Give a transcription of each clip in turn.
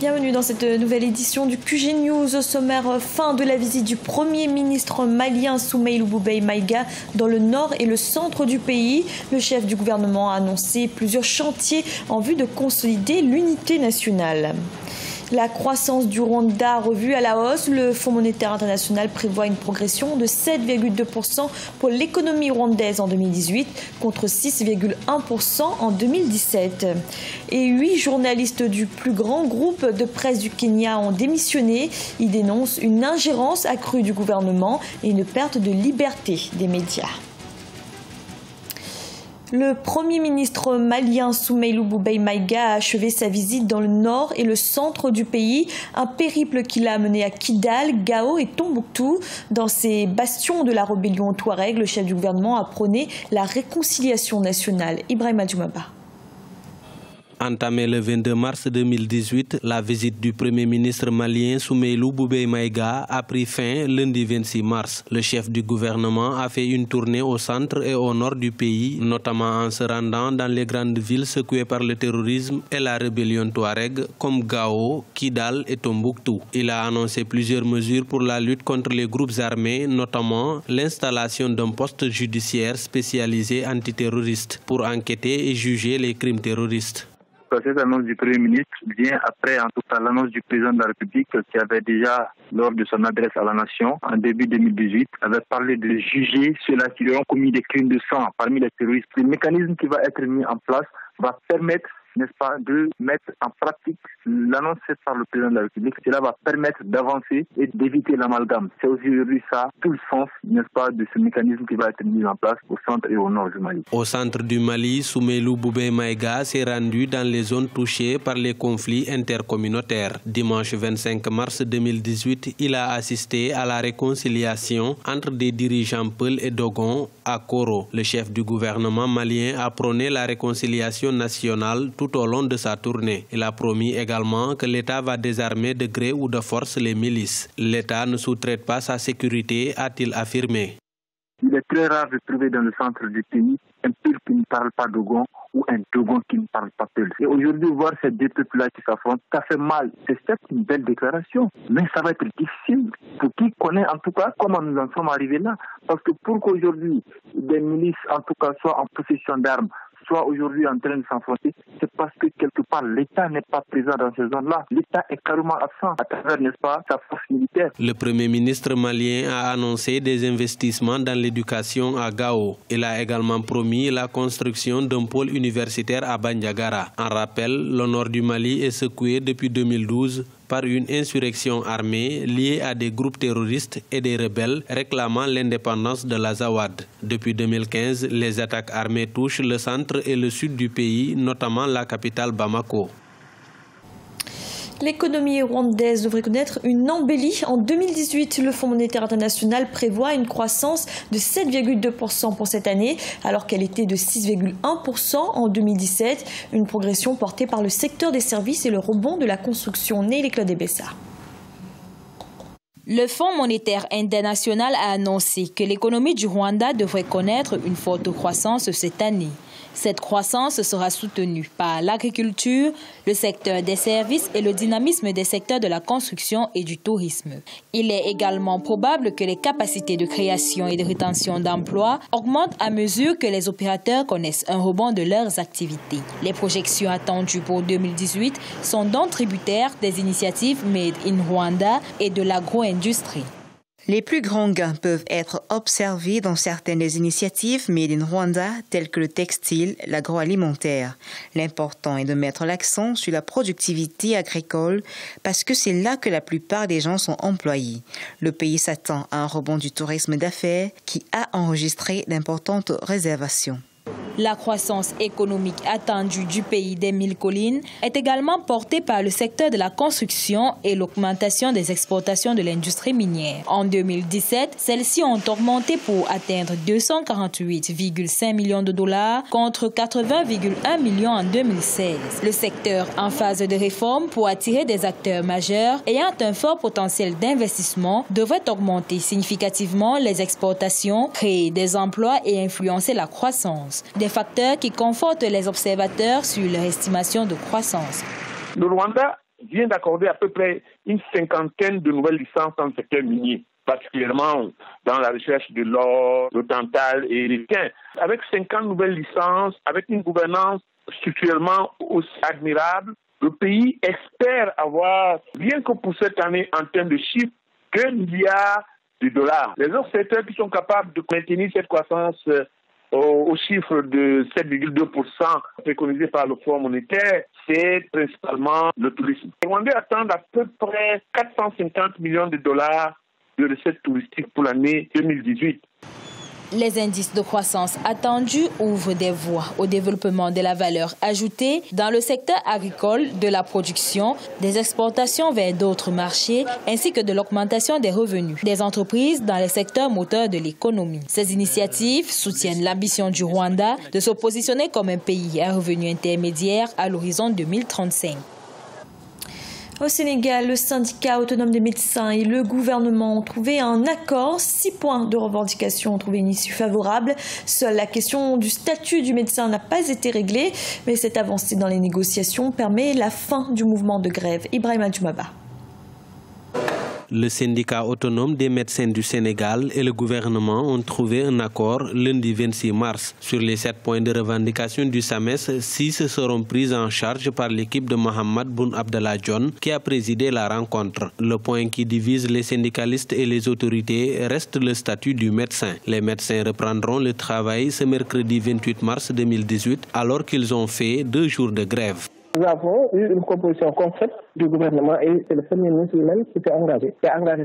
Bienvenue dans cette nouvelle édition du QG News. Au sommaire, fin de la visite du Premier ministre malien Soumeylou Boubèye Maïga dans le nord et le centre du pays. Le chef du gouvernement a annoncé plusieurs chantiers en vue de consolider l'unité nationale. La croissance du Rwanda revue à la hausse. Le Fonds monétaire international prévoit une progression de 7,2% pour l'économie rwandaise en 2018 contre 6,1% en 2017. Et 8 journalistes du plus grand groupe de presse du Kenya ont démissionné. Ils dénoncent une ingérence accrue du gouvernement et une perte de liberté des médias. Le Premier ministre malien Soumeylou Boubèye Maïga a achevé sa visite dans le nord et le centre du pays, un périple qui l'a amené à Kidal, Gao et Tombouctou. Dans ces bastions de la rébellion touareg, le chef du gouvernement a prôné la réconciliation nationale. Ibrahima Djoumaba. Entamée le 22 mars 2018, la visite du Premier ministre malien Soumeylou Boubèye Maïga a pris fin lundi 26 mars. Le chef du gouvernement a fait une tournée au centre et au nord du pays, notamment en se rendant dans les grandes villes secouées par le terrorisme et la rébellion touareg comme Gao, Kidal et Tombouctou. Il a annoncé plusieurs mesures pour la lutte contre les groupes armés, notamment l'installation d'un poste judiciaire spécialisé antiterroriste pour enquêter et juger les crimes terroristes. Cette annonce du Premier ministre vient après, en tout cas, l'annonce du président de la République qui avait déjà, lors de son adresse à la nation, en début 2018, avait parlé de juger ceux-là qui ont commis des crimes de sang parmi les terroristes. Le mécanisme qui va être mis en place va permettre, n'est-ce pas, de mettre en pratique l'annonce faite par le président de la République. Cela va permettre d'avancer et d'éviter l'amalgame. C'est aujourd'hui ça, tout le sens, n'est-ce pas, de ce mécanisme qui va être mis en place au centre et au nord du Mali. Au centre du Mali, Soumeylou Boubèye Maïga s'est rendu dans les zones touchées par les conflits intercommunautaires. Dimanche 25 mars 2018, il a assisté à la réconciliation entre des dirigeants Peul et Dogon à Koro. Le chef du gouvernement malien a prôné la réconciliation nationale tout au long de sa tournée. Il a promis également que l'État va désarmer de gré ou de force les milices. L'État ne sous-traite pas sa sécurité, a-t-il affirmé. Il est très rare de trouver dans le centre du pays un Peul qui ne parle pas Dogon ou un Dogon qui ne parle pas Peul. Et aujourd'hui, voir ces deux peuples-là qui s'affrontent, ça fait mal. C'est certes une belle déclaration, mais ça va être difficile pour qui connaît en tout cas comment nous en sommes arrivés là. Parce que pour qu'aujourd'hui des milices en tout cas soient en possession d'armes, soit aujourd'hui en train de s'enfoncer, c'est parce que quelque part l'État n'est pas présent dans ces zones-là. L'État est carrément absent à travers, n'est-ce pas, sa force militaire. Le Premier ministre malien a annoncé des investissements dans l'éducation à Gao. Il a également promis la construction d'un pôle universitaire à Bandiagara. En rappel, le nord du Mali est secoué depuis 2012 par une insurrection armée liée à des groupes terroristes et des rebelles réclamant l'indépendance de l'Azawad. Depuis 2015, les attaques armées touchent le centre et le sud du pays, notamment la capitale Bamako. L'économie rwandaise devrait connaître une embellie. En 2018, le Fonds monétaire international prévoit une croissance de 7,2% pour cette année, alors qu'elle était de 6,1% en 2017. Une progression portée par le secteur des services et le rebond de la construction. Nelly Claude Bessa. Le Fonds monétaire international a annoncé que l'économie du Rwanda devrait connaître une forte croissance cette année. Cette croissance sera soutenue par l'agriculture, le secteur des services et le dynamisme des secteurs de la construction et du tourisme. Il est également probable que les capacités de création et de rétention d'emplois augmentent à mesure que les opérateurs connaissent un rebond de leurs activités. Les projections attendues pour 2018 sont donc tributaires des initiatives Made in Rwanda et de l'agro-industrie. Les plus grands gains peuvent être observés dans certaines initiatives Made in Rwanda, telles que le textile, l'agroalimentaire. L'important est de mettre l'accent sur la productivité agricole parce que c'est là que la plupart des gens sont employés. Le pays s'attend à un rebond du tourisme d'affaires qui a enregistré d'importantes réservations. La croissance économique attendue du pays des mille collines est également portée par le secteur de la construction et l'augmentation des exportations de l'industrie minière. En 2017, celles-ci ont augmenté pour atteindre 248,5 millions de dollars contre 80,1 millions en 2016. Le secteur en phase de réforme pour attirer des acteurs majeurs ayant un fort potentiel d'investissement devrait augmenter significativement les exportations, créer des emplois et influencer la croissance. Des facteurs qui confortent les observateurs sur leur estimation de croissance. Le Rwanda vient d'accorder à peu près une 50aine de nouvelles licences dans le secteur minier, particulièrement dans la recherche de l'or, le tantal et les thym. Avec 50 nouvelles licences, avec une gouvernance structurellement aussi admirable, le pays espère avoir, rien que pour cette année en termes de chiffres, 1 milliard de dollars. Les autres secteurs qui sont capables de maintenir cette croissance au chiffre de 7,2% préconisé par le Fonds monétaire, c'est principalement le tourisme. Les Rwandais attendent à peu près 450 millions de dollars de recettes touristiques pour l'année 2018. Les indices de croissance attendus ouvrent des voies au développement de la valeur ajoutée dans le secteur agricole, de la production, des exportations vers d'autres marchés, ainsi que de l'augmentation des revenus des entreprises dans les secteurs moteurs de l'économie. Ces initiatives soutiennent l'ambition du Rwanda de se positionner comme un pays à revenu intermédiaire à l'horizon 2035. Au Sénégal, le syndicat autonome des médecins et le gouvernement ont trouvé un accord. 6 points de revendication ont trouvé une issue favorable. Seule la question du statut du médecin n'a pas été réglée, mais cette avancée dans les négociations permet la fin du mouvement de grève. Ibrahim Adjoumaba. Le syndicat autonome des médecins du Sénégal et le gouvernement ont trouvé un accord lundi 26 mars. Sur les 7 points de revendication du SAMES, 6 seront pris en charge par l'équipe de Mohamed Boun Abdallah Dionne qui a présidé la rencontre. Le point qui divise les syndicalistes et les autorités reste le statut du médecin. Les médecins reprendront le travail ce mercredi 28 mars 2018 alors qu'ils ont fait 2 jours de grève. Nous avons eu une composition concrète du gouvernement et c'est le Premier ministre lui-même qui s'est engagé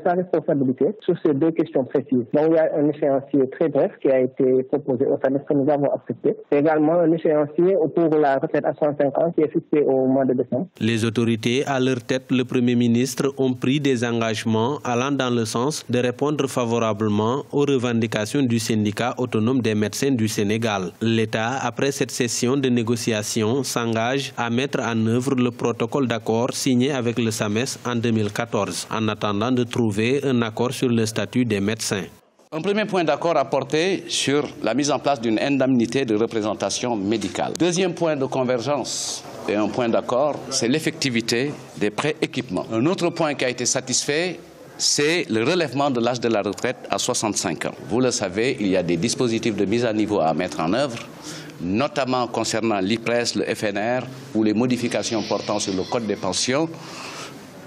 sa responsabilité sur ces 2 questions précises. Donc il y a un échéancier très bref qui a été proposé au SAMES que nous avons accepté. Et également un échéancier pour la retraite à 105 ans qui est fixé au mois de décembre. Les autorités, à leur tête le Premier ministre, ont pris des engagements allant dans le sens de répondre favorablement aux revendications du syndicat autonome des médecins du Sénégal. L'État, après cette session de négociation, s'engage à mettre en œuvre le protocole d'accord signé avec le SAMES en 2014, en attendant de trouver un accord sur le statut des médecins. Un premier point d'accord a porté sur la mise en place d'une indemnité de représentation médicale. Deuxième point de convergence et un point d'accord, c'est l'effectivité des pré-équipements. Un autre point qui a été satisfait, c'est le relèvement de l'âge de la retraite à 65 ans. Vous le savez, il y a des dispositifs de mise à niveau à mettre en œuvre, notamment concernant l'IPRES, le FNR ou les modifications portant sur le code des pensions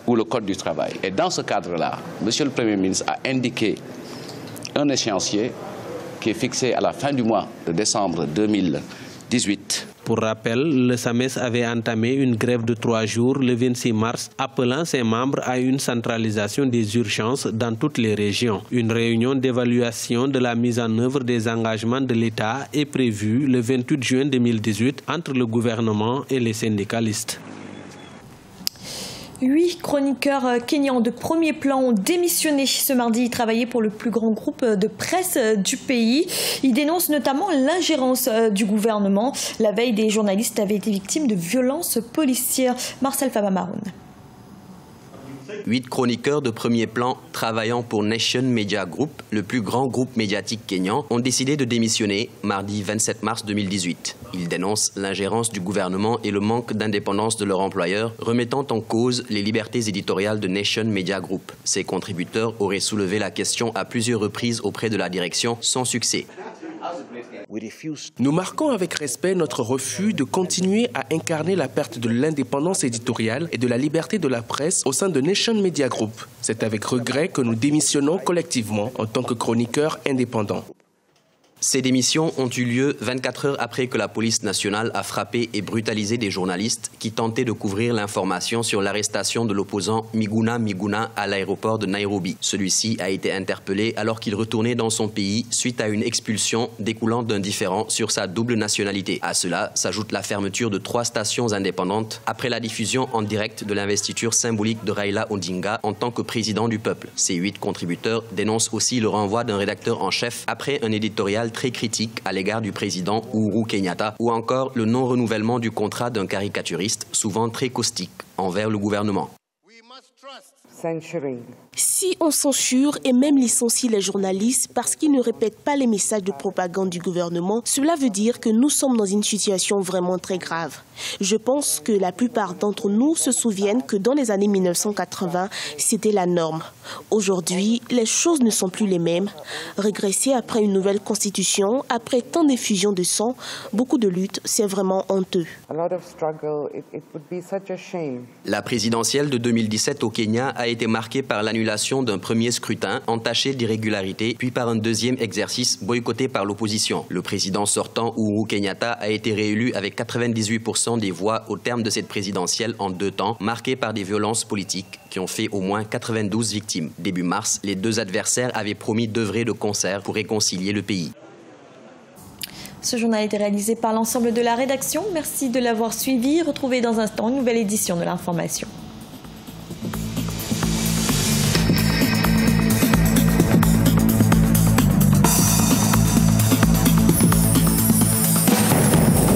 ou le code du travail. Et dans ce cadre-là, M. le Premier ministre a indiqué un échéancier qui est fixé à la fin du mois de décembre 2018. Pour rappel, le SAMES avait entamé une grève de 3 jours le 26 mars, appelant ses membres à une centralisation des urgences dans toutes les régions. Une réunion d'évaluation de la mise en œuvre des engagements de l'État est prévue le 28 juin 2018 entre le gouvernement et les syndicalistes. 8 chroniqueurs kenyans de premier plan ont démissionné ce mardi. Ils travaillaient pour le plus grand groupe de presse du pays. Ils dénoncent notamment l'ingérence du gouvernement. La veille, des journalistes avaient été victimes de violences policières. Marcel Fabamaroun. 8 chroniqueurs de premier plan travaillant pour Nation Media Group, le plus grand groupe médiatique kényan, ont décidé de démissionner mardi 27 mars 2018. Ils dénoncent l'ingérence du gouvernement et le manque d'indépendance de leur employeur, remettant en cause les libertés éditoriales de Nation Media Group. Ces contributeurs auraient soulevé la question à plusieurs reprises auprès de la direction, sans succès. Nous marquons avec respect notre refus de continuer à incarner la perte de l'indépendance éditoriale et de la liberté de la presse au sein de Nation Media Group. C'est avec regret que nous démissionnons collectivement en tant que chroniqueurs indépendants. Ces démissions ont eu lieu 24 heures après que la police nationale a frappé et brutalisé des journalistes qui tentaient de couvrir l'information sur l'arrestation de l'opposant Miguna Miguna à l'aéroport de Nairobi. Celui-ci a été interpellé alors qu'il retournait dans son pays suite à une expulsion découlant d'un différend sur sa double nationalité. À cela s'ajoute la fermeture de 3 stations indépendantes après la diffusion en direct de l'investiture symbolique de Raila Odinga en tant que président du peuple. Ces 8 contributeurs dénoncent aussi le renvoi d'un rédacteur en chef après un éditorial très critique à l'égard du président Uhuru Kenyatta ou encore le non-renouvellement du contrat d'un caricaturiste souvent très caustique envers le gouvernement. 6 Si on censure et même licencie les journalistes parce qu'ils ne répètent pas les messages de propagande du gouvernement, cela veut dire que nous sommes dans une situation vraiment très grave. Je pense que la plupart d'entre nous se souviennent que dans les années 1980, c'était la norme. Aujourd'hui, les choses ne sont plus les mêmes. Régresser après une nouvelle constitution, après tant d'effusions de sang, beaucoup de luttes, c'est vraiment honteux. La présidentielle de 2017 au Kenya a été marquée par l'annulation d'un premier scrutin entaché d'irrégularité, puis par un deuxième exercice boycotté par l'opposition. Le président sortant, Uhuru Kenyatta, a été réélu avec 98% des voix au terme de cette présidentielle en 2 temps, marquée par des violences politiques qui ont fait au moins 92 victimes. Début mars, les 2 adversaires avaient promis d'œuvrer de concert pour réconcilier le pays. Ce journal a été réalisé par l'ensemble de la rédaction. Merci de l'avoir suivi. Retrouvez dans un instant une nouvelle édition de l'information.